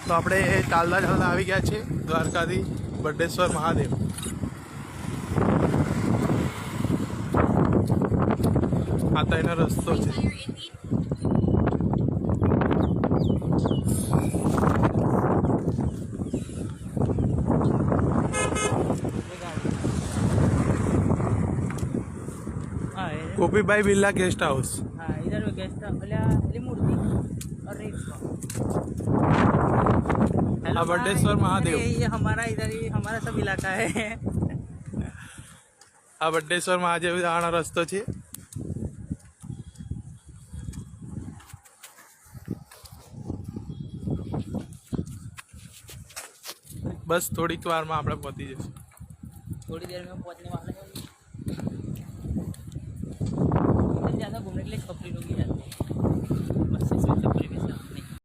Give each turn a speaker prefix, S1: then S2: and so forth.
S1: તો આપણે ચાલતા ચાલતા આવી ગયા છે દ્વારકાથી બટેશ્વર મહાદેવ. આ તો એનો રસ્તો છે. गोपी भाई बिरला गेस्ट हाउस.
S2: हाँ इधर गेस्ट मूर्ति और हेलो
S1: बटेश्वर महादेव.
S2: ये हमारा इधर ही हमारा सब इलाका है.
S1: आ बटेश्वर महादेव जવાનો રસ્તો છે. बस थोड़ी वार में આપણે પહોંચી જઈશું.
S2: थोड़ी देर में पहुंचने वाले हैं. ज़्यादा घूमने के लिए छपरी लोग ही जाते हैं. बस इसमें छपरी में